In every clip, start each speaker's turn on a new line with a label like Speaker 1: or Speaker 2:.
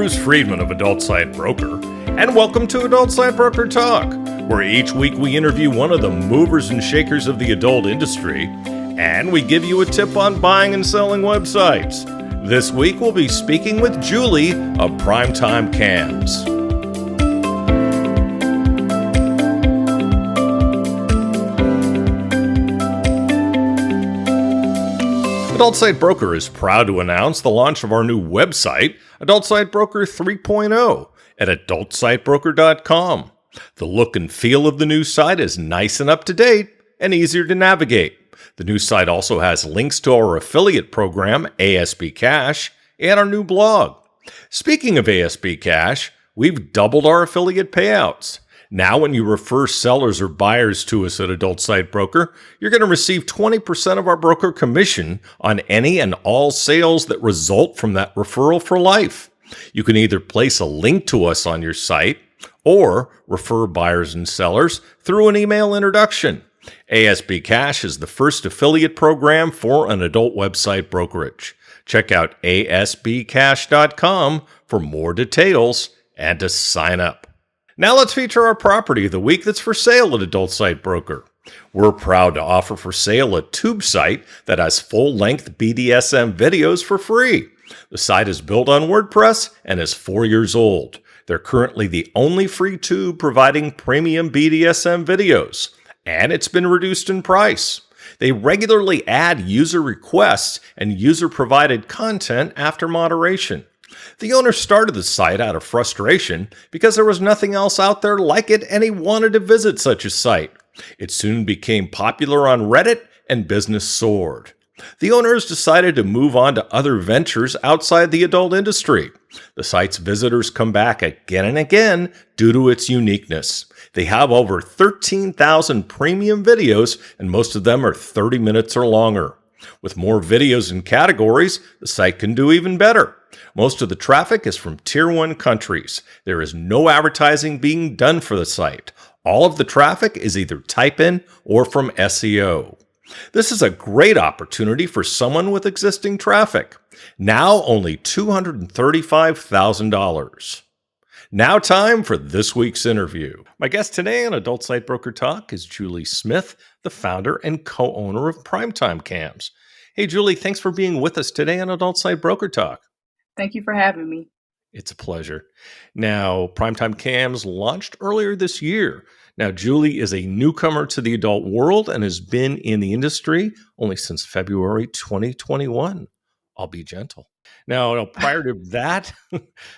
Speaker 1: Bruce Friedman of Adult Site Broker, and welcome to Adult Site Broker Talk, where each week we interview one of the movers and shakers of the adult industry, and we give you a tip on buying and selling websites. This week we'll be speaking with Julie of Primetime Cams. Adult Site Broker is proud to announce the launch of our new website, Adult Site Broker 3.0, at adultsitebroker.com. The look and feel of the new site is nice and up to date and easier to navigate. The new site also has links to our affiliate program, ASB Cash, and our new blog. Speaking of ASB Cash, we've doubled our affiliate payouts. Now, when you refer sellers or buyers to us at Adult Site Broker, you're going to receive 20% of our broker commission on any and all sales that result from that referral for life. You can either place a link to us on your site or refer buyers and sellers through an email introduction. ASB Cash is the first affiliate program for an adult website brokerage. Check out asbcash.com for more details and to sign up. Now let's feature our property of the week that's for sale at Adult Site Broker. We're proud to offer for sale a tube site that has full-length BDSM videos for free. The site is built on WordPress and is 4 years old. They're currently the only free tube providing premium BDSM videos, and it's been reduced in price. They regularly add user requests and user-provided content after moderation. The owner started the site out of frustration because there was nothing else out there like it and he wanted to visit such a site. It soon became popular on Reddit and business soared. The owners decided to move on to other ventures outside the adult industry. The site's visitors come back again and again due to its uniqueness. They have over 13,000 premium videos, and most of them are 30 minutes or longer. With more videos and categories, the site can do even better. Most of the traffic is from Tier 1 countries. There is no advertising being done for the site. All of the traffic is either type-in or from SEO. This is a great opportunity for someone with existing traffic. Now only $235,000. Now time for this week's interview. My guest today on Adult Site Broker Talk is Julie Smith, the founder and co-owner of Primetime Cams. Hey, Julie, thanks for being with us today on Adult Site Broker Talk.
Speaker 2: Thank you for having me.
Speaker 1: It's a pleasure. Now, Primetime Cams launched earlier this year. Now, Julie is a newcomer to the adult world and has been in the industry only since February 2021. I'll be gentle. Now, prior to that,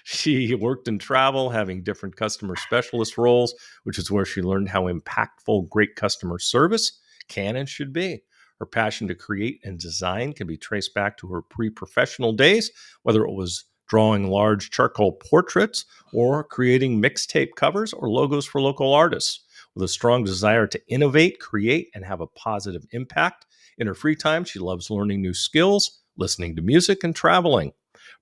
Speaker 1: she worked in travel, having different customer specialist roles, which is where she learned how impactful great customer service can and should be. Her passion to create and design can be traced back to her pre-professional days, whether it was drawing large charcoal portraits or creating mixtape covers or logos for local artists. With a strong desire to innovate, create, and have a positive impact, in her free time, she loves learning new skills, listening to music, and traveling.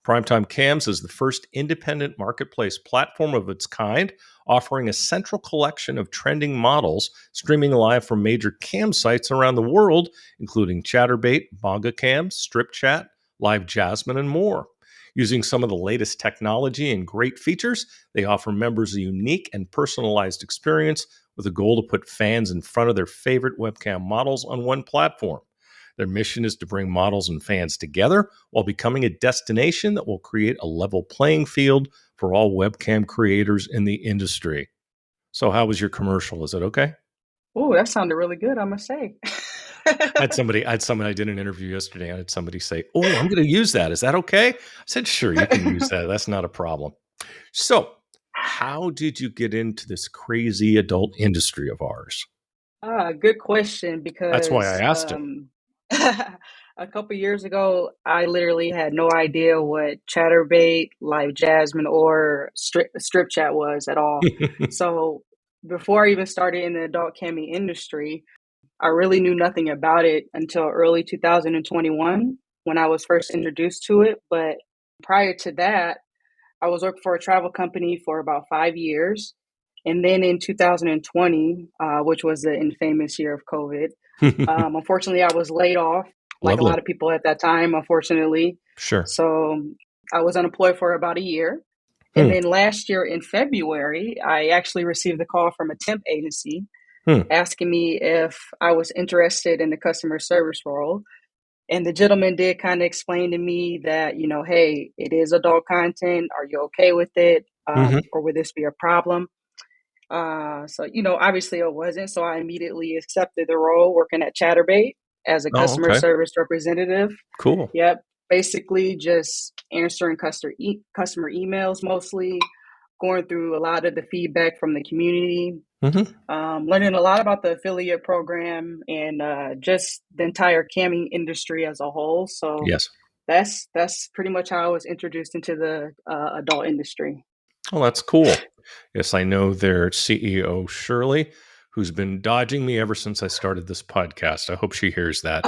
Speaker 1: Primetime Cams is the first independent marketplace platform of its kind, offering a central collection of trending models streaming live from major cam sites around the world, including Chaturbate, BongaCams, StripChat, LiveJasmin, and more. Using some of the latest technology and great features, they offer members a unique and personalized experience with a goal to put fans in front of their favorite webcam models on one platform. Their mission is to bring models and fans together while becoming a destination that will create a level playing field for all webcam creators in the industry. So how was your commercial? Is it okay?
Speaker 2: Oh, that sounded really good, I must say.
Speaker 1: I did an interview yesterday. I had somebody say, "Oh, I'm going to use that. Is that okay?" I said, "Sure, you can use that. That's not a problem." So how did you get into this crazy adult industry of ours?
Speaker 2: Good question,
Speaker 1: That's why I
Speaker 2: because
Speaker 1: asked it.
Speaker 2: a couple years ago, I literally had no idea what Chaturbate, LiveJasmin, or StripChat was at all. So before I even started in the adult camming industry, I really knew nothing about it until early 2021 when I was first introduced to it. But prior to that, I was working for a travel company for about 5 years. And then in 2020, which was the infamous year of COVID, unfortunately, I was laid off, like a
Speaker 1: Lovely.
Speaker 2: lot of people at that time, unfortunately.
Speaker 1: Sure.
Speaker 2: So I was unemployed for about a year. And
Speaker 1: Hmm.
Speaker 2: then last year in February, I actually received a call from a temp agency
Speaker 1: Hmm.
Speaker 2: asking me if I was interested in the customer service role. And the gentleman did kind of explain to me that, hey, it is adult content. Are you okay with it?
Speaker 1: Hmm.
Speaker 2: Or would this be a problem? So, obviously it wasn't. So I immediately accepted the role working at Chaturbate as a
Speaker 1: Oh,
Speaker 2: customer
Speaker 1: okay.
Speaker 2: service representative.
Speaker 1: Cool.
Speaker 2: Yep. Basically just answering customer emails mostly, going through a lot of the feedback from the community,
Speaker 1: Hmm.
Speaker 2: learning a lot about the affiliate program and just the entire camming industry as a whole. So
Speaker 1: Yes.
Speaker 2: that's pretty much how I was introduced into the adult industry.
Speaker 1: Oh, that's cool. Yes, I know their CEO, Shirley, who's been dodging me ever since I started this podcast. I hope she hears that.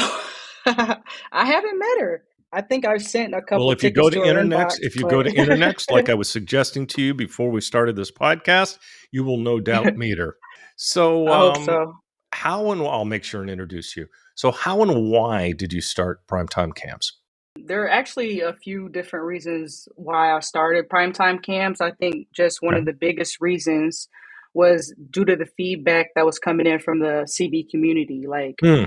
Speaker 2: I haven't met her. I think I've sent a
Speaker 1: Well,
Speaker 2: couple tickets to her inbox,
Speaker 1: If you
Speaker 2: but
Speaker 1: go to Internext, like I was suggesting to you before we started this podcast, you will no doubt meet her. So,
Speaker 2: I hope so.
Speaker 1: how and I'll make sure and introduce you. So, how and why did you start Primetime Cams?
Speaker 2: There are actually a few different reasons why I started Primetime Cams. I think just one
Speaker 1: Okay.
Speaker 2: of the biggest reasons was due to the feedback that was coming in from the CB community. Like,
Speaker 1: Hmm.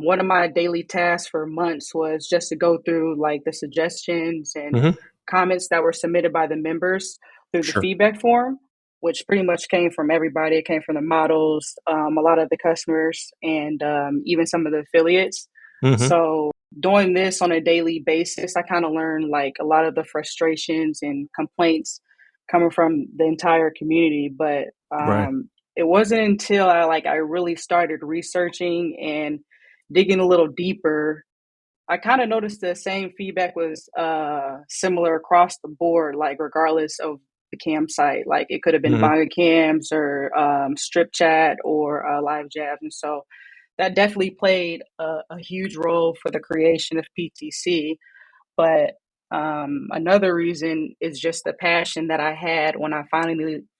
Speaker 2: one of my daily tasks for months was just to go through like the suggestions and
Speaker 1: Hmm.
Speaker 2: comments that were submitted by the members through the
Speaker 1: Sure.
Speaker 2: feedback form, which pretty much came from everybody. It came from the models, a lot of the customers, and even some of the affiliates.
Speaker 1: Hmm.
Speaker 2: So doing this on a daily basis, I kind of learned like a lot of the frustrations and complaints coming from the entire community. But
Speaker 1: Right.
Speaker 2: it wasn't until I really started researching and digging a little deeper. I kind of noticed the same feedback was similar across the board, like regardless of the cam site. Like it could have been
Speaker 1: Hmm.
Speaker 2: BongaCams or StripChat or LiveJasmin. So that definitely played a huge role for the creation of PTC. But another reason is just the passion that I had when I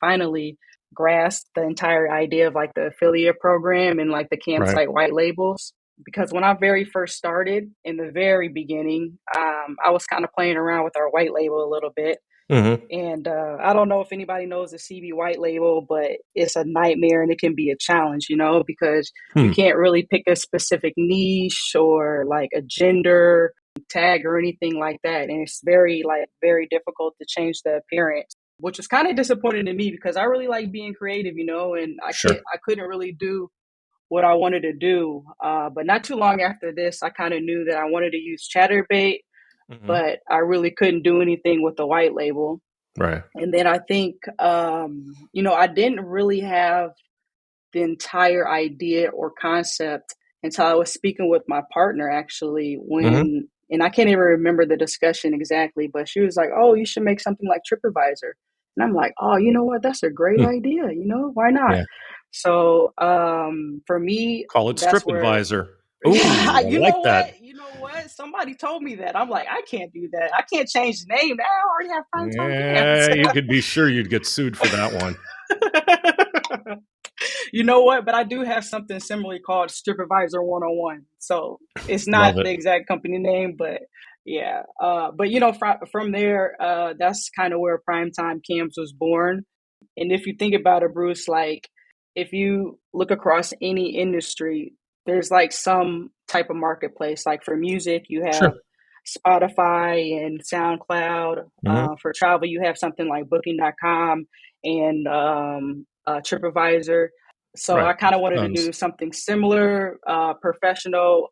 Speaker 2: finally grasped the entire idea of like the affiliate program and like the
Speaker 1: Right.
Speaker 2: campsite white labels. Because when I very first started in the very beginning, I was kind of playing around with our white label a little bit.
Speaker 1: Hmm.
Speaker 2: And I don't know if anybody knows the CB white label, but it's a nightmare and it can be a challenge, because you
Speaker 1: Hmm.
Speaker 2: can't really pick a specific niche or like a gender tag or anything like that. And it's very difficult to change the appearance, which was kind of disappointing to me because I really like being creative, and
Speaker 1: Sure.
Speaker 2: I couldn't really do what I wanted to do. But not too long after this, I kind of knew that I wanted to use Chaturbate,
Speaker 1: Hmm.
Speaker 2: but I really couldn't do anything with the white label.
Speaker 1: Right.
Speaker 2: And then I think, I didn't really have the entire idea or concept until I was speaking with my partner actually
Speaker 1: Hmm.
Speaker 2: and I can't even remember the discussion exactly, but she was like, "Oh, you should make something like TripAdvisor." And I'm like, "Oh, you know what? That's a great
Speaker 1: Hmm.
Speaker 2: idea. Why not?"
Speaker 1: Yeah.
Speaker 2: So, for me,
Speaker 1: Call it
Speaker 2: that's where
Speaker 1: StripAdvisor.
Speaker 2: yeah,
Speaker 1: Ooh, I like that.
Speaker 2: you know what? Somebody told me that. I'm like, I can't do that. I can't change the name now. I already have
Speaker 1: Yeah,
Speaker 2: Primetime
Speaker 1: you could be sure you'd get sued for that one.
Speaker 2: Cams. You know what? But I do have something similarly called StripAdvisor 101. So it's not
Speaker 1: Love it.
Speaker 2: the exact company name, but yeah. But from there, that's kind of where Primetime Cams was born. And if you think about it, Bruce, like if you look across any industry, there's like some type of marketplace. Like for music, you have
Speaker 1: Sure.
Speaker 2: Spotify and SoundCloud.
Speaker 1: Hmm.
Speaker 2: For travel, you have something like Booking.com and TripAdvisor. So
Speaker 1: Right.
Speaker 2: I kind of wanted to
Speaker 1: Sounds
Speaker 2: do something similar, professional,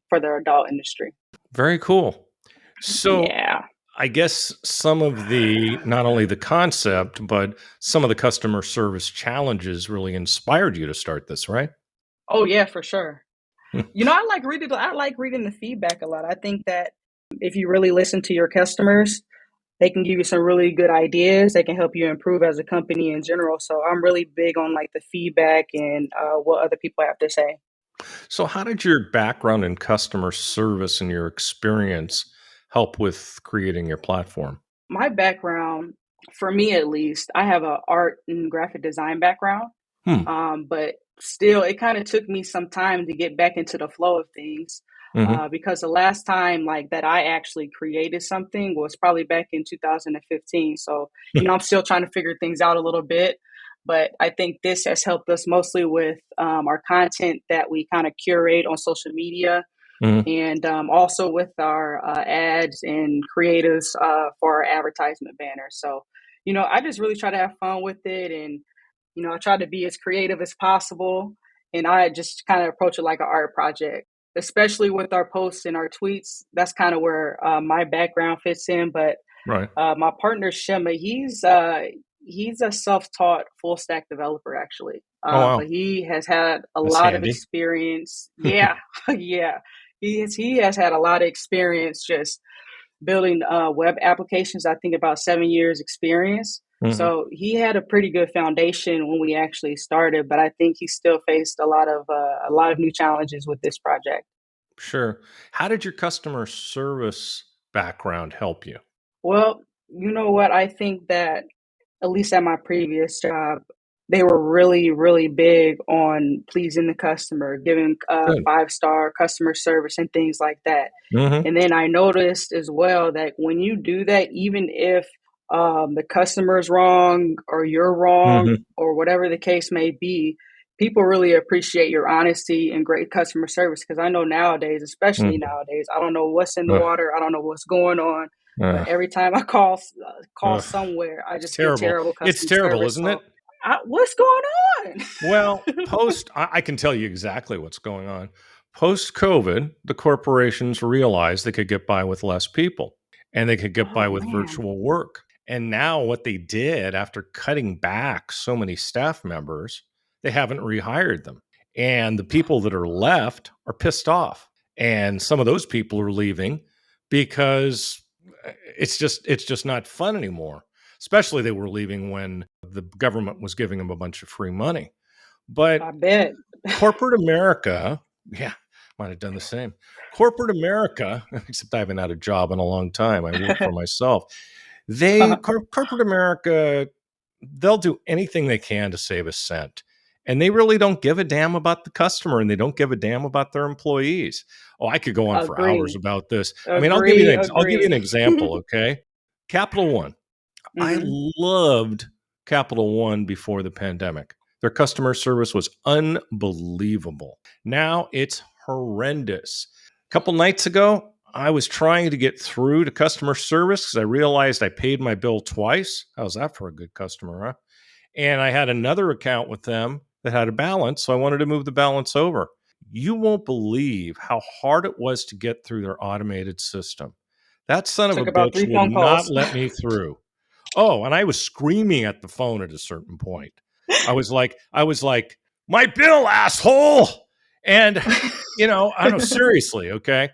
Speaker 2: for the adult industry.
Speaker 1: very cool. So
Speaker 2: Yeah.
Speaker 1: I guess some of the not only the concept, but some of the customer service challenges really inspired you to start this, right?
Speaker 2: Oh yeah, for sure.
Speaker 1: Hmm.
Speaker 2: I like reading the feedback a lot. I think that if you really listen to your customers, they can give you some really good ideas. They can help you improve as a company in general. So I'm really big on like the feedback and what other people have to say.
Speaker 1: So, how did your background in customer service and your experience help with creating your platform?
Speaker 2: My background, for me at least, I have a art and graphic design background.
Speaker 1: Hmm.
Speaker 2: But still, it kind of took me some time to get back into the flow of things.
Speaker 1: Hmm.
Speaker 2: Because the last time like that I actually created something was probably back in 2015. So, I'm still trying to figure things out a little bit, but I think this has helped us mostly with our content that we kind of curate on social media,
Speaker 1: Hmm.
Speaker 2: and also with our ads and creatives for our advertisement banners. So, I just really try to have fun with it, and I try to be as creative as possible, and I just kind of approach it like an art project, especially with our posts and our tweets. That's kind of where my background fits in. But
Speaker 1: Right.
Speaker 2: my partner Shema, he's a self-taught full stack developer actually,
Speaker 1: Oh, wow.
Speaker 2: but he has had a
Speaker 1: That's
Speaker 2: lot of
Speaker 1: handy.
Speaker 2: experience. Yeah, yeah, he has had a lot of experience just building web applications. I think about 7 years experience.
Speaker 1: Hmm.
Speaker 2: So he had a pretty good foundation when we actually started, but I think he still faced a lot of new challenges with this project.
Speaker 1: Sure. How did your customer service background help you?
Speaker 2: Well, you know what? I think that at least at my previous job, they were really, really big on pleasing the customer, giving
Speaker 1: Good.
Speaker 2: 5-star customer service and things like that.
Speaker 1: Hmm.
Speaker 2: And then I noticed as well that when you do that, even if the customer's wrong or you're wrong
Speaker 1: Hmm.
Speaker 2: or whatever the case may be, people really appreciate your honesty and great customer service. Because I know nowadays, especially
Speaker 1: Hmm.
Speaker 2: nowadays, I don't know what's in the
Speaker 1: Ugh,
Speaker 2: water, I don't know what's going on, but
Speaker 1: ugh,
Speaker 2: every time I call
Speaker 1: ugh.
Speaker 2: somewhere, I
Speaker 1: It's
Speaker 2: just get
Speaker 1: terrible.
Speaker 2: terrible
Speaker 1: It's
Speaker 2: customer
Speaker 1: terrible,
Speaker 2: service.
Speaker 1: isn't
Speaker 2: So,
Speaker 1: it?
Speaker 2: what's going on?
Speaker 1: Well, I can tell you exactly what's going on. Post COVID, the corporations realized they could get by with less people and they could get
Speaker 2: Oh
Speaker 1: by with
Speaker 2: man,
Speaker 1: virtual work. And now, what they did after cutting back so many staff members, they haven't rehired them. And the people that are left are pissed off. And some of those people are leaving because it's just not fun anymore. Especially they were leaving when the government was giving them a bunch of free money. But
Speaker 2: I bet.
Speaker 1: corporate America, yeah, might have done the same. Corporate America, except I haven't had a job in a long time. I work for myself. Corporate America, they'll do anything they can to save a cent. And they really don't give a damn about the customer and they don't give a damn about their employees. Oh, I could go on for hours
Speaker 2: Agree,
Speaker 1: about this. I mean,
Speaker 2: agree,
Speaker 1: I'll give you an
Speaker 2: agree.
Speaker 1: example, okay? Capital One. I
Speaker 2: Hmm.
Speaker 1: loved Capital One before the pandemic. Their customer service was unbelievable. Now it's horrendous. A couple nights ago, I was trying to get through to customer service because I realized I paid my bill twice. How's that for a good customer, huh? And I had another account with them that had a balance, so I wanted to move the balance over. You won't believe how hard it was to get through their automated system. That son of a
Speaker 2: Took about
Speaker 1: bitch
Speaker 2: three
Speaker 1: would
Speaker 2: phone
Speaker 1: not
Speaker 2: calls.
Speaker 1: let me through. Oh, and I was screaming at the phone at a certain point. I was like, my bill, asshole. And I don't know, seriously, okay.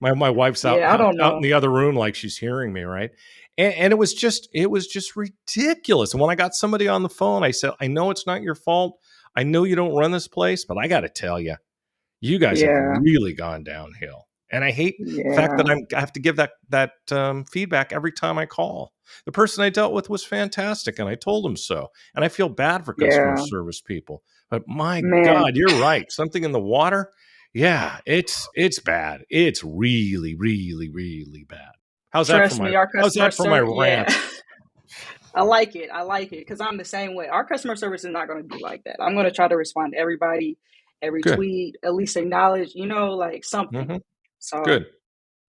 Speaker 1: My wife's out,
Speaker 2: Yeah, I
Speaker 1: out
Speaker 2: don't
Speaker 1: out in
Speaker 2: know.
Speaker 1: the other room, like she's hearing me, right? And it was just ridiculous. And when I got somebody on the phone, I said, I know it's not your fault. I know you don't run this place, but I got to tell you, you guys have
Speaker 2: Yeah,
Speaker 1: really gone downhill. And I hate the fact that
Speaker 2: yeah,
Speaker 1: I have to give that feedback every time I call. The person I dealt with was fantastic, and I told him so. And I feel bad for customer
Speaker 2: yeah.
Speaker 1: service people, but my
Speaker 2: Man,
Speaker 1: God, you're right. Something in the water, yeah, it's bad. It's really, really, really bad.
Speaker 2: trust me, our
Speaker 1: How's
Speaker 2: customer
Speaker 1: that for my
Speaker 2: service. Yeah,
Speaker 1: rant?
Speaker 2: I like it. I like it because I'm the same way. Our customer service is not going to be like that. I'm going to try to respond to everybody, every
Speaker 1: Good.
Speaker 2: tweet, at least acknowledge, like something.
Speaker 1: Hmm.
Speaker 2: So
Speaker 1: Good.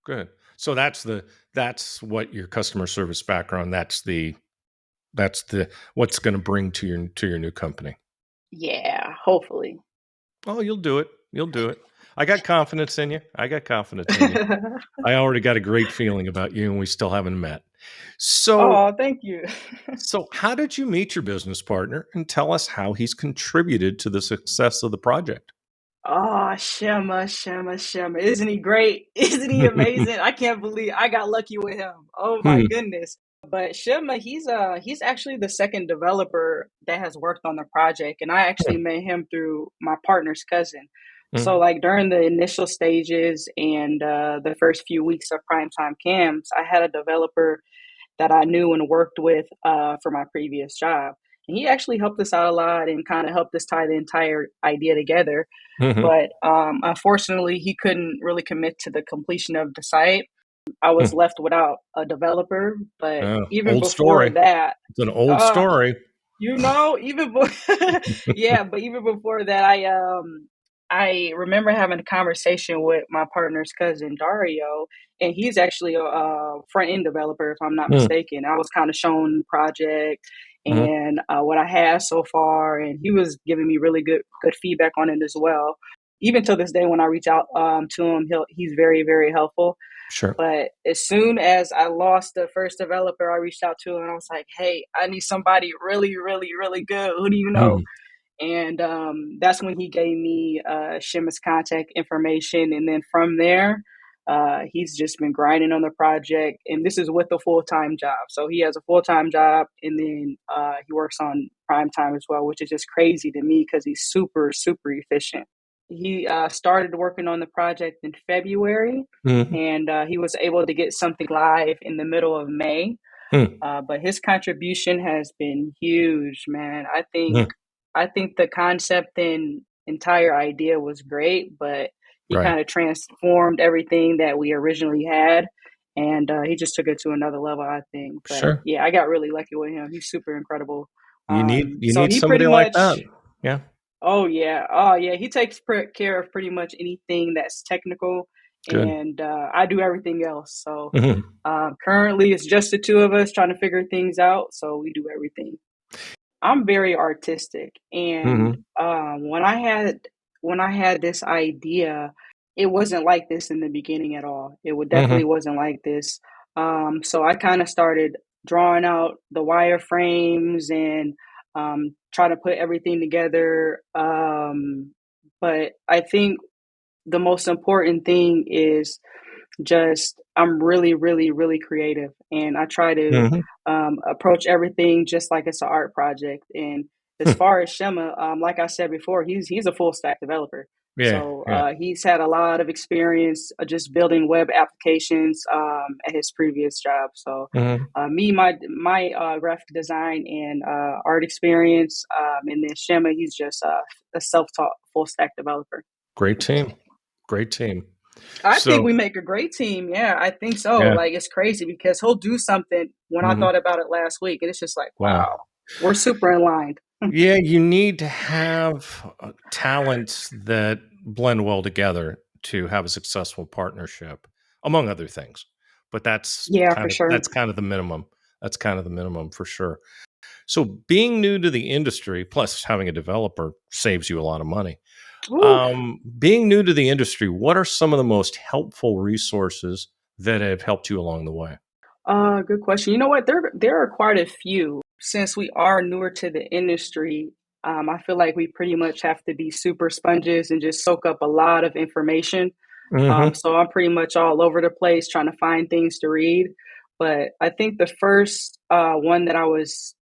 Speaker 1: Good. So that's what your customer service background. That's the what's going to bring to your new company.
Speaker 2: yeah, hopefully.
Speaker 1: Oh, you'll do it. You'll do it. I got confidence in you. I got confidence in you. I already got a great feeling about you, and we still haven't met. So,
Speaker 2: Oh, thank you.
Speaker 1: so how did you meet your business partner, and tell us how he's contributed to the success of the project?
Speaker 2: Oh, Shema, Shema, Shema. Isn't he great? Isn't he amazing? I can't believe I got lucky with him. Oh my
Speaker 1: Hmm.
Speaker 2: goodness. But Shema, he's actually the second developer that has worked on the project. And I actually met him through my partner's cousin. So
Speaker 1: Mhm.
Speaker 2: like during the initial stages and the first few weeks of Primetime Cams, I had a developer that I knew and worked with for my previous job. He actually helped us out a lot and kind of helped us tie the entire idea together.
Speaker 1: Hmm.
Speaker 2: But unfortunately, he couldn't really commit to the completion of the site. I was left without a developer. But even
Speaker 1: Old
Speaker 2: before
Speaker 1: story.
Speaker 2: that,
Speaker 1: It's an old
Speaker 2: uh,
Speaker 1: story.
Speaker 2: even yeah, but even before that, I remember having a conversation with my partner's cousin Dario, and he's actually a front end developer, if I'm not
Speaker 1: Mm,
Speaker 2: mistaken. I was kind of shown the project
Speaker 1: mhm,
Speaker 2: and what I had so far, and he was giving me really good feedback on it as well. Even till this day, when I reach out to him, he's very very helpful.
Speaker 1: sure.
Speaker 2: But as soon as I lost the first developer, I reached out to him and I was like, "Hey, I need somebody really, really, really good. Who do you know?"
Speaker 1: Mm,
Speaker 2: And that's when he gave me Shima's contact information, and then from there, he's just been grinding on the project. And this is with a full time job, so he has a full time job, and then he works on Primetime as well, which is just crazy to me because he's super, super efficient. He started working on the project in February,
Speaker 1: mhm,
Speaker 2: and he was able to get something live in the middle of May.
Speaker 1: mm,
Speaker 2: But his contribution has been huge, man.
Speaker 1: mm.
Speaker 2: I think the concept and entire idea was great, but he
Speaker 1: Right.
Speaker 2: kind of transformed everything that we originally had, and he just took it to another level, I think. But
Speaker 1: Sure.
Speaker 2: yeah, I got really lucky with him. He's super incredible.
Speaker 1: You
Speaker 2: So
Speaker 1: need
Speaker 2: he pretty
Speaker 1: somebody like that.
Speaker 2: much
Speaker 1: Yeah.
Speaker 2: Oh yeah, he takes care of pretty much anything that's technical,
Speaker 1: Good.
Speaker 2: and I do everything else. So
Speaker 1: Mhm,
Speaker 2: currently, it's just the two of us trying to figure things out. So we do everything. I'm very artistic, and
Speaker 1: mhm,
Speaker 2: when I had this idea, it wasn't like this in the beginning at all. It would definitely
Speaker 1: mhm,
Speaker 2: wasn't like this. So I kind of started drawing out the wireframes and try to put everything together. But I think the most important thing is just I'm really, really, really creative, and I try to
Speaker 1: mhm.
Speaker 2: approach everything just like it's an art project. And as far as Shema, like I said before, he's a full stack developer,
Speaker 1: Yeah,
Speaker 2: so
Speaker 1: yeah.
Speaker 2: he's had a lot of experience just building web applications at his previous job. So
Speaker 1: Mhm.
Speaker 2: my graphic design and art experience, and then Shema, he's just a self-taught full stack developer.
Speaker 1: Great team. Great team.
Speaker 2: I think
Speaker 1: So,
Speaker 2: we make a great team. Yeah, I think so.
Speaker 1: yeah.
Speaker 2: Like it's crazy because he'll do something when I
Speaker 1: Mhm.
Speaker 2: thought about it last week, and it's just like,
Speaker 1: Wow.
Speaker 2: wow, we're super aligned.
Speaker 1: Yeah, you need to have talents that blend well together to have a successful partnership, among other things. But
Speaker 2: Yeah, for sure.
Speaker 1: that's kind of the minimum. That's kind of the minimum for sure. So being new to the industry, plus having a developer saves you a lot of money.
Speaker 2: Woo.
Speaker 1: Being new to the industry, what are some of the most helpful resources that have helped you along the way?
Speaker 2: Good question. You know what? There are quite a few. Since we are newer to the industry, I feel like we pretty much have to be super sponges and just soak up a lot of information.
Speaker 1: Hmm.
Speaker 2: So I'm pretty much all over the place trying to find things to read. But I think the first one that I was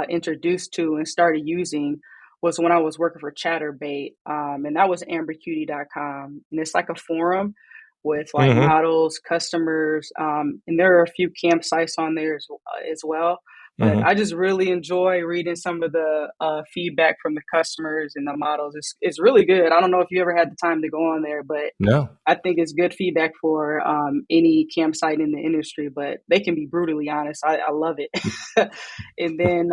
Speaker 2: introduced to and started using was when I was working for Chaturbate, and that was ambercutie.com. And it's like a forum with like
Speaker 1: Hmm.
Speaker 2: models, customers, and there are a few campsites on there as well. But
Speaker 1: Hmm.
Speaker 2: I just really enjoy reading some of the feedback from the customers and the models. It's really good. I don't know if you ever had the time to go on there, but
Speaker 1: No,
Speaker 2: I think it's good feedback for any campsite in the industry, but they can be brutally honest. I love it. And then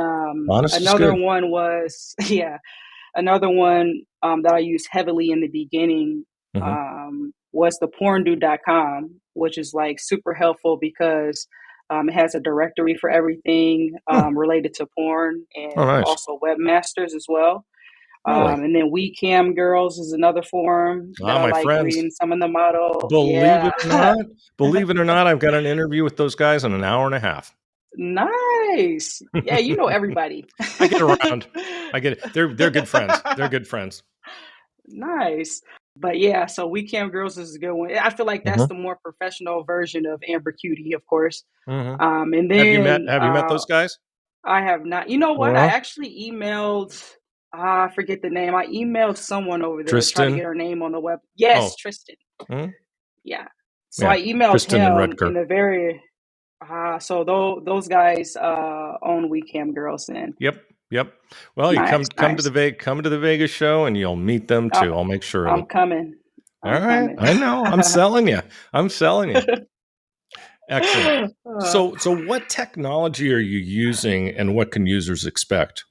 Speaker 1: honest is
Speaker 2: another
Speaker 1: good.
Speaker 2: one was, yeah, another one that I used heavily in the beginning
Speaker 1: Hmm.
Speaker 2: was the porndude.com, which is like super helpful because it has a directory for everything
Speaker 1: Oh,
Speaker 2: related to porn
Speaker 1: oh,
Speaker 2: and
Speaker 1: nice.
Speaker 2: also webmasters as well.
Speaker 1: Really?
Speaker 2: And then We Cam Girls is another forum that
Speaker 1: Ah,
Speaker 2: I
Speaker 1: my
Speaker 2: like
Speaker 1: friends,
Speaker 2: reading some of the model.
Speaker 1: believe
Speaker 2: Yeah.
Speaker 1: it or not, believe it or not, I've got an interview with those guys in an hour and a half.
Speaker 2: Nice. Yeah, you know everybody.
Speaker 1: I get around. I get it. They're good friends. They're good friends.
Speaker 2: Nice. But yeah, so We Cam Girls is a good one. I feel like that's
Speaker 1: Hmm.
Speaker 2: the more professional version of Amber Cutie, of course.
Speaker 1: Hmm.
Speaker 2: And then
Speaker 1: Have you met those guys?
Speaker 2: I have not. You know what? I
Speaker 1: Well,
Speaker 2: actually emailed. I forget the name. I emailed someone over there to try to
Speaker 1: Tristan.
Speaker 2: get her name on the web. Yes,
Speaker 1: Oh,
Speaker 2: Tristan.
Speaker 1: hmm?
Speaker 2: Yeah. So
Speaker 1: Yeah,
Speaker 2: I emailed
Speaker 1: Tristan and
Speaker 2: him
Speaker 1: Rutger.
Speaker 2: in the very. So those guys own We Cam Girls then.
Speaker 1: Yep. Yep. Well, you
Speaker 2: Nice, nice.
Speaker 1: come to the Vegas show, and you'll meet them
Speaker 2: I'm,
Speaker 1: too. I'll make sure of
Speaker 2: I'm
Speaker 1: it.
Speaker 2: coming.
Speaker 1: All
Speaker 2: I'm
Speaker 1: right.
Speaker 2: coming.
Speaker 1: I know. I'm selling you. I'm selling you. Excellent.
Speaker 2: Uh,
Speaker 1: So what technology are you using, and what can users expect?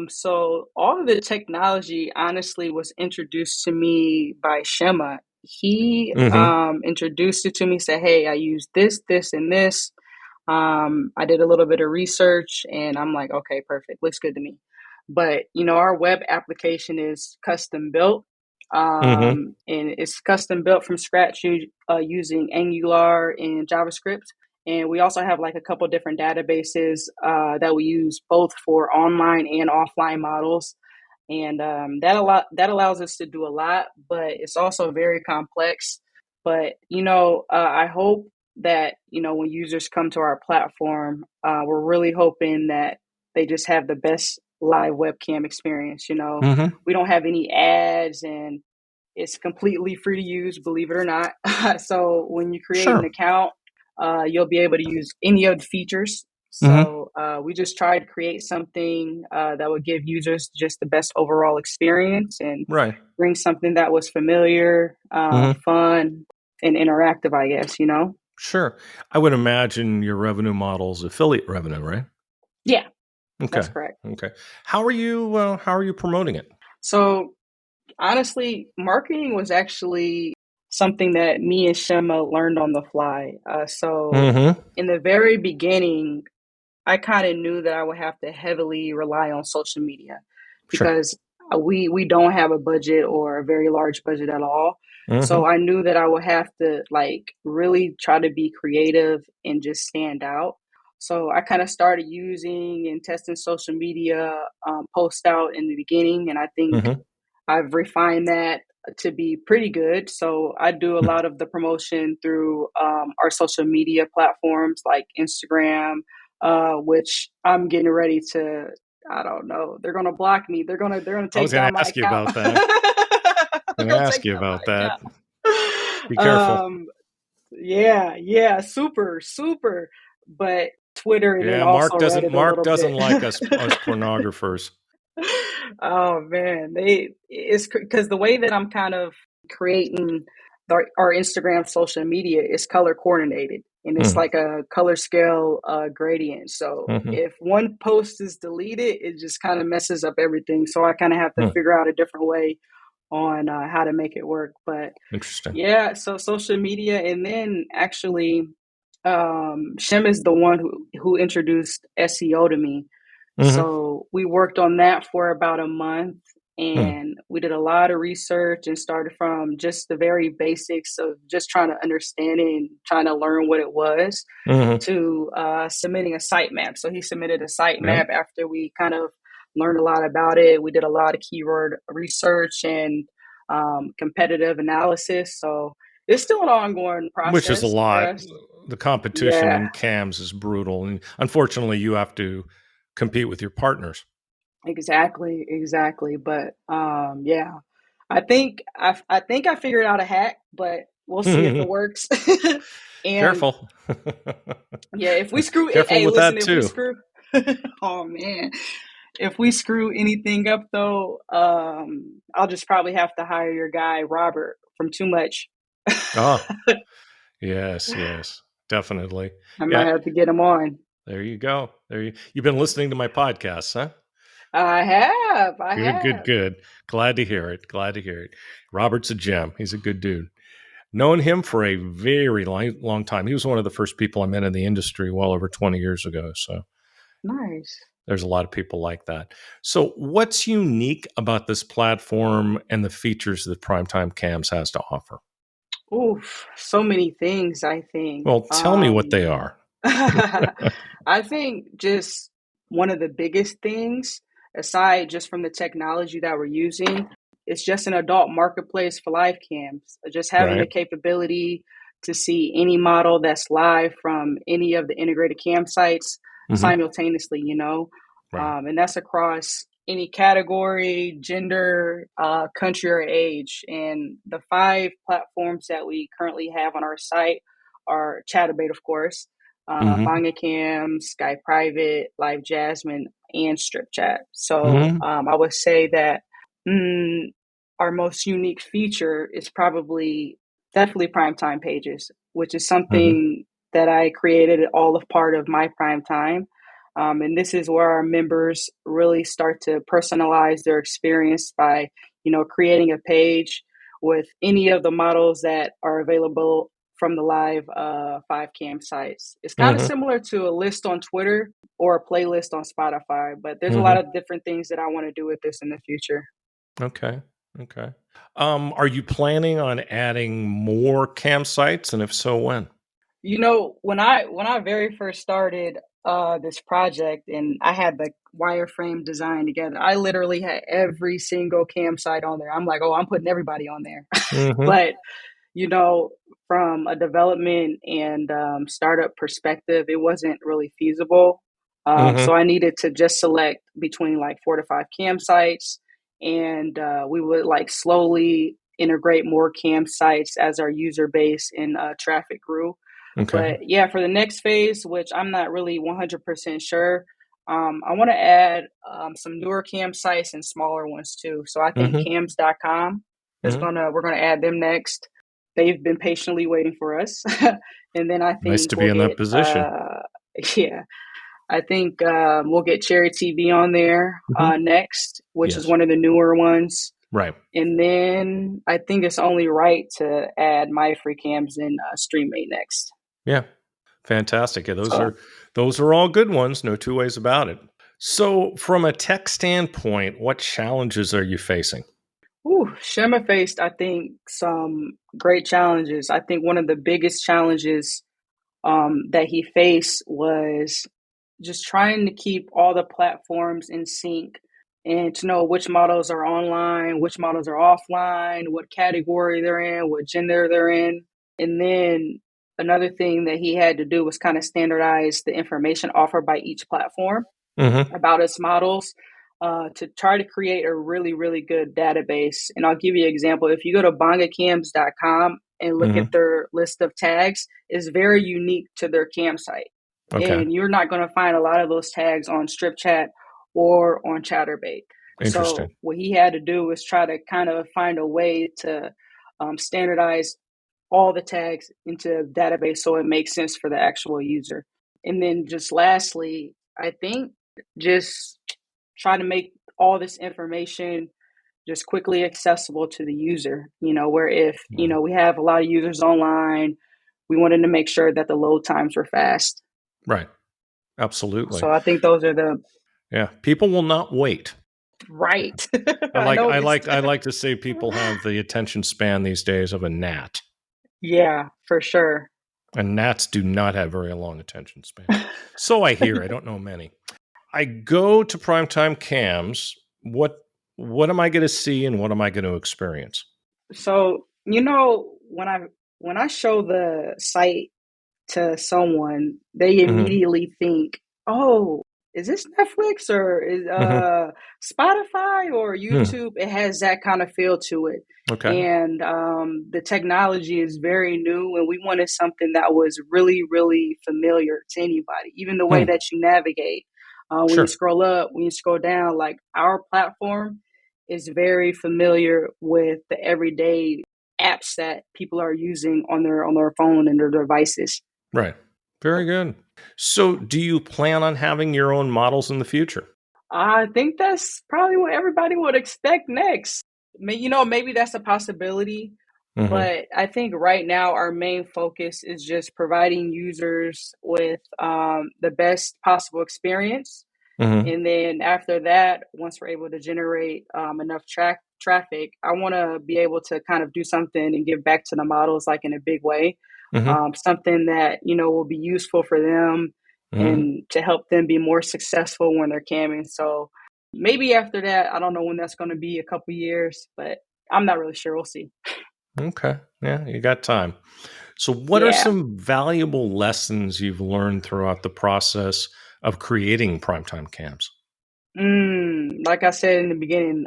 Speaker 2: so all of the technology honestly was introduced to me by Shema. He
Speaker 1: Mm-hmm.
Speaker 2: introduced it to me, said, "Hey, I use this, this, and this." I did a little bit of research and I'm like, okay, perfect. Looks good to me. But, our web application is custom built.
Speaker 1: Mm-hmm.
Speaker 2: And it's custom built from scratch using Angular and JavaScript. And we also have like a couple different databases that we use both for online and offline models. And that allows us to do a lot, but it's also very complex. But I hope that when users come to our platform, we're really hoping that they just have the best live webcam experience.
Speaker 1: Mm-hmm.
Speaker 2: We don't have any ads, and it's completely free to use, believe it or not. So when you create an
Speaker 1: Sure.
Speaker 2: account, you'll be able to use any of the features.
Speaker 1: Mm-hmm.
Speaker 2: So we just tried to create something that would give users just the best overall experience and
Speaker 1: Right.
Speaker 2: bring something that was familiar,
Speaker 1: Mm-hmm.
Speaker 2: fun, and interactive, I guess.
Speaker 1: Sure. I would imagine your revenue model's affiliate revenue, right?
Speaker 2: Yeah, that's
Speaker 1: Okay.
Speaker 2: correct.
Speaker 1: Okay. How are you promoting it?
Speaker 2: So honestly, marketing was actually something that me and Shema learned on the fly. So
Speaker 1: Mm-hmm.
Speaker 2: in the very beginning, I kind of knew that I would have to heavily rely on social media
Speaker 1: Sure.
Speaker 2: because we don't have a budget or a very large budget at all. So
Speaker 1: Mm-hmm.
Speaker 2: I knew that I would have to like really try to be creative and just stand out. So I kind of started using and testing social media post out in the beginning, and I think
Speaker 1: Mm-hmm.
Speaker 2: I've refined that to be pretty good. So I do a lot of the promotion through our social media platforms like Instagram, which I'm getting ready to. I don't know. They're gonna block me. They're gonna
Speaker 1: I was
Speaker 2: take
Speaker 1: going
Speaker 2: down
Speaker 1: to
Speaker 2: my
Speaker 1: ask you
Speaker 2: account.
Speaker 1: about that.
Speaker 2: They're
Speaker 1: I'm going to
Speaker 2: gonna
Speaker 1: ask
Speaker 2: take
Speaker 1: you
Speaker 2: down
Speaker 1: about that.
Speaker 2: my
Speaker 1: Be
Speaker 2: account.
Speaker 1: careful.
Speaker 2: Yeah, yeah, super, super. But Twitter and then
Speaker 1: Yeah,
Speaker 2: also Reddit a
Speaker 1: Mark
Speaker 2: little
Speaker 1: doesn't
Speaker 2: bit.
Speaker 1: like us pornographers.
Speaker 2: Oh man, it's because the way that I'm kind of creating our Instagram social media is color coordinated, and it's
Speaker 1: Mm-hmm.
Speaker 2: like a color scale gradient. So
Speaker 1: Mm-hmm.
Speaker 2: if one post is deleted, it just kind of messes up everything. So I kind of have to
Speaker 1: Hmm.
Speaker 2: figure out a different way on how to make it work. But
Speaker 1: Interesting.
Speaker 2: yeah, so social media, and then actually, Shem is the one who introduced SEO to me.
Speaker 1: Mm-hmm.
Speaker 2: So we worked on that for about a month,
Speaker 1: Hmm.
Speaker 2: and we did a lot of research and started from just the very basics of just trying to understand it and trying to learn what it was
Speaker 1: Mm-hmm.
Speaker 2: to submitting a sitemap. So he submitted a
Speaker 1: Yep.
Speaker 2: sitemap after we kind of learned a lot about it. We did a lot of keyword research and competitive analysis. So it's still an ongoing
Speaker 1: Which is a
Speaker 2: process for
Speaker 1: lot.
Speaker 2: us.
Speaker 1: The competition
Speaker 2: Yeah,
Speaker 1: in cams is brutal, and unfortunately, you have to compete with your partners.
Speaker 2: exactly, exactly. But yeah, I think I figured out a hack, but we'll see if it works. And
Speaker 1: Careful.
Speaker 2: yeah, if we screw it,
Speaker 1: Careful
Speaker 2: hey,
Speaker 1: with
Speaker 2: listen,
Speaker 1: that
Speaker 2: if we
Speaker 1: too.
Speaker 2: screw, oh man, if we screw anything up though, I'll just probably have to hire your guy Robert from Too Much.
Speaker 1: Oh, yes, yes, definitely.
Speaker 2: I might
Speaker 1: Yeah,
Speaker 2: have to get him on.
Speaker 1: there you go. You've been listening to my podcast, huh?
Speaker 2: I
Speaker 1: Good, good,
Speaker 2: have.
Speaker 1: good. Glad to hear it. Glad to hear it. Robert's a gem. He's a good dude. Known him for a very long time. He was one of the first people I met in the industry well over 20 years ago. So
Speaker 2: Nice.
Speaker 1: there's a lot of people like that. So what's unique about this platform and the features that Primetime Cams has to offer?
Speaker 2: Oof, so many things, I think.
Speaker 1: Well, tell me what they are.
Speaker 2: I think just one of the biggest things, aside just from the technology that we're using, it's just an adult marketplace for live cams. Just having the
Speaker 1: Right.
Speaker 2: capability to see any model that's live from any of the integrated cam sites
Speaker 1: Hmm.
Speaker 2: simultaneously.
Speaker 1: Right.
Speaker 2: And that's across any category, gender, country, or age. And the five platforms that we currently have on our site are Chaturbate, of course,
Speaker 1: Mm-hmm.
Speaker 2: BongaCams, Sky Private, LiveJasmin, and StripChat. So
Speaker 1: Mm-hmm.
Speaker 2: I would say that mm, our most unique feature is probably definitely Primetime pages, which is
Speaker 1: Mm-hmm.
Speaker 2: something that I created all of part of my Primetime. And this is where our members really start to personalize their experience by, creating a page with any of the models that are available from the live 5 cam sites. It's kind of
Speaker 1: Mm-hmm.
Speaker 2: similar to a list on Twitter or a playlist on Spotify, but there's a lot
Speaker 1: Mm-hmm.
Speaker 2: of different things that I want to do with this in the future.
Speaker 1: Okay. Okay. Are you planning on adding more campsites, and if so, when?
Speaker 2: When I very first started this project and I had the wireframe design together, I literally had every single campsite on there. I'm like, oh, I'm putting everybody on there.
Speaker 1: Mm-hmm.
Speaker 2: But you know, from a development and startup perspective, it wasn't really feasible. So
Speaker 1: Mm-hmm.
Speaker 2: I needed to just select between like 4 to 5 campsites, and we would like slowly integrate more campsites as our user base and traffic grew.
Speaker 1: Okay.
Speaker 2: But yeah, for the next phase, which I'm not really 100% sure, I want to add some newer campsites and smaller ones too. So I think
Speaker 1: Mm-hmm.
Speaker 2: cams.com is
Speaker 1: Mm-hmm.
Speaker 2: we're gonna add them next. They've been patiently waiting for us. And then I
Speaker 1: Nice
Speaker 2: think
Speaker 1: to be
Speaker 2: we'll
Speaker 1: in that
Speaker 2: get
Speaker 1: position.
Speaker 2: yeah, I think we'll get Cherry TV on there
Speaker 1: Mm-hmm.
Speaker 2: next, which is
Speaker 1: Yes.
Speaker 2: one of the newer ones.
Speaker 1: Right.
Speaker 2: And then I think it's only right to add My Free Cams and StreamMate next.
Speaker 1: Yeah. Fantastic. Yeah,
Speaker 2: So,
Speaker 1: those are all good ones. No two ways about it. So, from a tech standpoint, what challenges are you facing?
Speaker 2: Shema faced, I think, some great challenges. I think one of the biggest challenges that he faced was just trying to keep all the platforms in sync and to know which models are online, which models are offline, what category they're in, what gender they're in. And then another thing that he had to do was kind of standardize the information offered by each platform
Speaker 1: Mm-hmm.
Speaker 2: about its models to try to create a really, really good database. And I'll give you an example. If you go to bongacams.com and look at
Speaker 1: Mm-hmm.
Speaker 2: their list of tags, it's very unique to their cam site.
Speaker 1: Okay.
Speaker 2: And you're not going to find a lot of those tags on StripChat or on Chaturbate. So
Speaker 1: Interesting.
Speaker 2: what he had to do was try to kind of find a way to standardize all the tags into a database so it makes sense for the actual user. And then just lastly, I think just try to make all this information just quickly accessible to the user, where if,
Speaker 1: Mm.
Speaker 2: we have a lot of users online, we wanted to make sure that the load times were fast.
Speaker 1: Right. Absolutely.
Speaker 2: So I think those are the
Speaker 1: Yeah. People will not wait.
Speaker 2: right.
Speaker 1: I
Speaker 2: I
Speaker 1: like I
Speaker 2: noticed.
Speaker 1: like I like to say people have the attention span these days of a gnat.
Speaker 2: Yeah, for sure.
Speaker 1: And gnats do not have very long attention spans. So I hear. I don't know many. I go to Primetime Cams. What am I going to see and what am I going to experience?
Speaker 2: So, when I show the site to someone, they
Speaker 1: Mm-hmm.
Speaker 2: immediately think, "Oh, is this Netflix or is
Speaker 1: Mm-hmm.
Speaker 2: Spotify or
Speaker 1: Hmm.
Speaker 2: YouTube?" It has that kind of feel to it,
Speaker 1: Okay.
Speaker 2: and the technology is very new, and we wanted something that was really, really familiar to anybody. Even the way
Speaker 1: Hmm.
Speaker 2: that you navigate, when you
Speaker 1: Sure.
Speaker 2: scroll up, when you scroll down, like our platform is very familiar with the everyday apps that people are using on their phone and their devices.
Speaker 1: Right. Very good. So, do you plan on having your own models in the future?
Speaker 2: I think that's probably what everybody would expect next. Maybe that's a possibility,
Speaker 1: Mm-hmm.
Speaker 2: but I think right now our main focus is just providing users with the best possible experience.
Speaker 1: Mm-hmm.
Speaker 2: And then after that, once we're able to generate enough traffic, I want to be able to kind of do something and give back to the models like in a big way,
Speaker 1: Mm-hmm.
Speaker 2: something that will be useful for them
Speaker 1: Mm-hmm.
Speaker 2: and to help them be more successful when they're camming. So maybe after that, I don't know when that's going to be, a couple years, but I'm not really sure. We'll see.
Speaker 1: Okay. Yeah, you got time. So, what are
Speaker 2: Yeah.
Speaker 1: some valuable lessons you've learned throughout the process of creating Primetime Cams?
Speaker 2: Like I said in the beginning,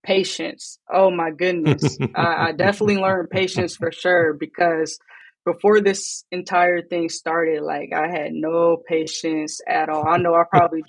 Speaker 2: patience. Oh my goodness. I definitely learned patience for sure because before this entire thing started, like I had no patience at all. I know I probably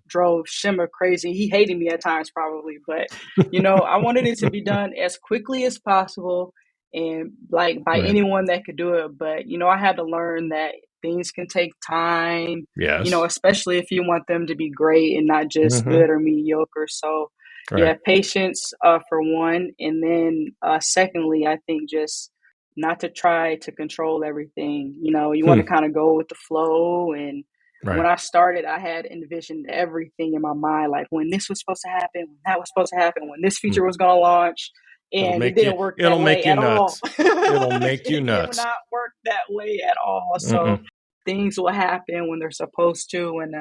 Speaker 2: drove Shimmer crazy. He hated me at times probably, but I wanted it to be done as quickly as possible and like by
Speaker 1: Right.
Speaker 2: anyone that could do it. But I had to learn that things can take time,
Speaker 1: Yes.
Speaker 2: especially if you want them to be great and not just
Speaker 1: Hmm.
Speaker 2: good or mediocre. So
Speaker 1: Right.
Speaker 2: yeah, patience for one, and then secondly, I think just not to try to control everything. You want
Speaker 1: Hmm.
Speaker 2: to kind of go with the flow. And when
Speaker 1: Right.
Speaker 2: I started, I had envisioned everything in my mind, like when this was supposed to happen, when that was supposed to happen, when this
Speaker 1: Hmm.
Speaker 2: feature was going to launch.
Speaker 1: It'll
Speaker 2: And it
Speaker 1: make you.
Speaker 2: didn't work
Speaker 1: It'll
Speaker 2: that
Speaker 1: make
Speaker 2: way
Speaker 1: you
Speaker 2: at all.
Speaker 1: nuts. It'll make you
Speaker 2: It did
Speaker 1: nuts.
Speaker 2: not work that way at all. So
Speaker 1: Mm-mm.
Speaker 2: things will happen when they're supposed to, and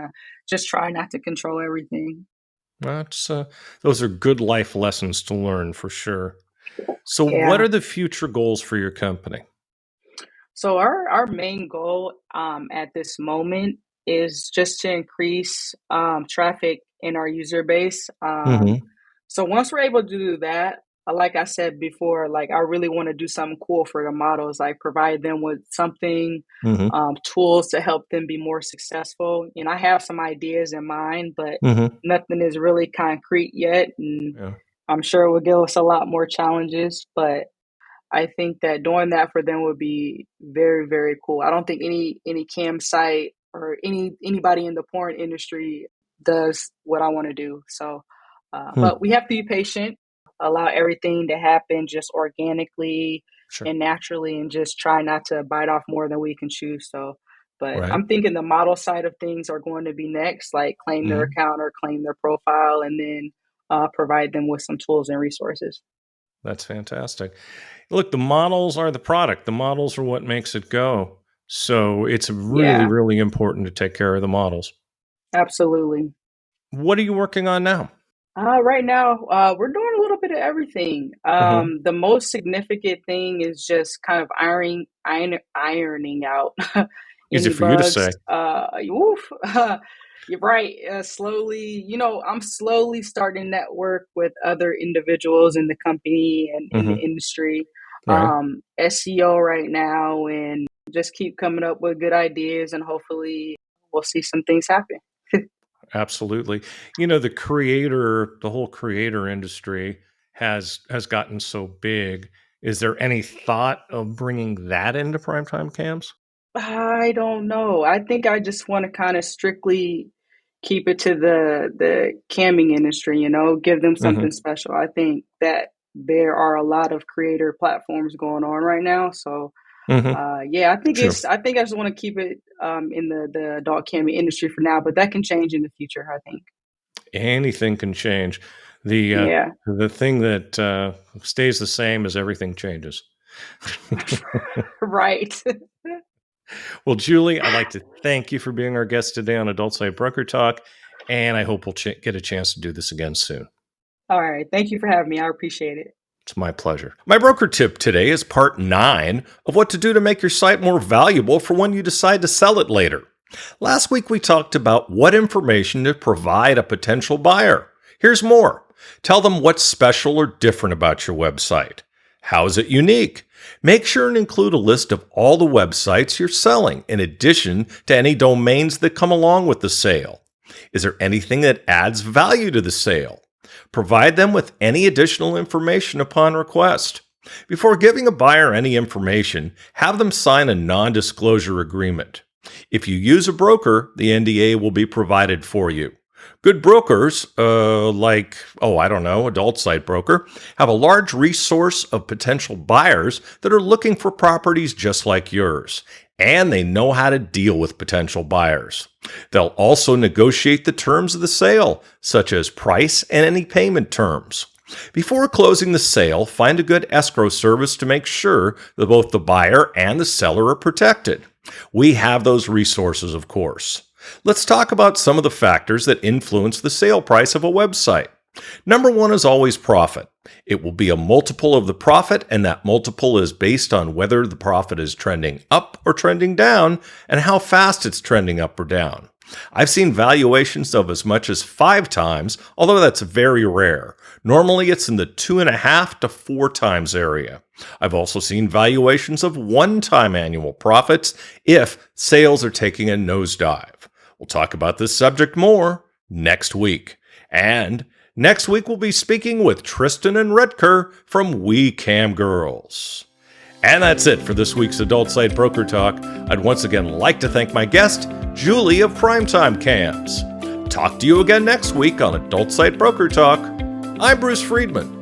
Speaker 2: just try not to control everything.
Speaker 1: That's those are good life lessons to learn for sure. So, what
Speaker 2: Yeah.
Speaker 1: are the future goals for your company?
Speaker 2: So our main goal at this moment is just to increase traffic in our user base.
Speaker 1: Hmm.
Speaker 2: So once we're able to do that, like I said before, like I really want to do something cool for the models, like provide them with something,
Speaker 1: Hmm.
Speaker 2: tools to help them be more successful. And I have some ideas in mind, but
Speaker 1: Hmm.
Speaker 2: nothing is really concrete yet. And
Speaker 1: Yeah.
Speaker 2: I'm sure it will give us a lot more challenges, but I think that doing that for them would be very, very cool. I don't think any cam site or anybody in the porn industry does what I want to do. So,
Speaker 1: Hmm.
Speaker 2: but we have to be patient, allow everything to happen just organically
Speaker 1: Sure.
Speaker 2: and naturally, and just try not to bite off more than we can chew. So, but
Speaker 1: Right.
Speaker 2: I'm thinking the model side of things are going to be next, like claim their
Speaker 1: Hmm.
Speaker 2: account or claim their profile, and then provide them with some tools and resources.
Speaker 1: That's fantastic. Look, the models are the product. The models are what makes it go. So it's really,
Speaker 2: Yeah,
Speaker 1: really important to take care of the models.
Speaker 2: absolutely.
Speaker 1: What are you working on now?
Speaker 2: Right now, we're doing a little bit of everything.
Speaker 1: Hmm.
Speaker 2: The most significant thing is just kind of ironing out
Speaker 1: Easy
Speaker 2: any
Speaker 1: for you to
Speaker 2: bugs.
Speaker 1: say.
Speaker 2: Woof, you're right. Slowly, I'm slowly starting to network with other individuals in the company and in the
Speaker 1: Hmm.
Speaker 2: industry.
Speaker 1: Right.
Speaker 2: SEO right now, and just keep coming up with good ideas, and hopefully, we'll see some things happen.
Speaker 1: Absolutely. The whole creator industry has gotten so big. Is there any thought of bringing that into primetime cams?
Speaker 2: I don't know. I think I just want to kind of strictly keep it to the camming industry, give them something
Speaker 1: Hmm.
Speaker 2: special. I think that there are a lot of creator platforms going on right now. So
Speaker 1: Hmm.
Speaker 2: yeah,
Speaker 1: Sure.
Speaker 2: I think I just want to keep it in the adult camming industry for now, but that can change in the future, I think.
Speaker 1: Anything can change. The uh,
Speaker 2: Yeah.
Speaker 1: the thing that stays the same as everything changes.
Speaker 2: Right.
Speaker 1: Well, Julie, I'd like to thank you for being our guest today on Adult Site Broker Talk, and I hope we'll get a chance to do this again soon.
Speaker 2: All right. Thank you for having me. I appreciate it.
Speaker 1: It's my pleasure. My broker tip today is part 9 of what to do to make your site more valuable for when you decide to sell it later. Last week, we talked about what information to provide a potential buyer. Here's more. Tell them what's special or different about your website. How is it unique? Make sure and include a list of all the websites you're selling, in addition to any domains that come along with the sale. Is there anything that adds value to the sale? Provide them with any additional information upon request. Before giving a buyer any information, have them sign a non-disclosure agreement. If you use a broker, the NDA will be provided for you. Good brokers, I don't know, Adult Site Broker, have a large resource of potential buyers that are looking for properties just like yours, and they know how to deal with potential buyers. They'll also negotiate the terms of the sale, such as price and any payment terms. Before closing the sale, find a good escrow service to make sure that both the buyer and the seller are protected. We have those resources, of course. Let's talk about some of the factors that influence the sale price of a website. Number 1 is always profit. It will be a multiple of the profit, and that multiple is based on whether the profit is trending up or trending down and how fast it's trending up or down. I've seen valuations of as much as 5 times, although that's very rare. Normally it's in the 2.5 to 4 times area. I've also seen valuations of one-time annual profits if sales are taking a nosedive. We'll talk about this subject more next week. And next week we'll be speaking with Tristan and Redker from We Cam Girls. And that's it for this week's Adult Site Broker Talk. I'd once again like to thank my guest, Julie of Primetime Cams. Talk to you again next week on Adult Site Broker Talk. I'm Bruce Friedman.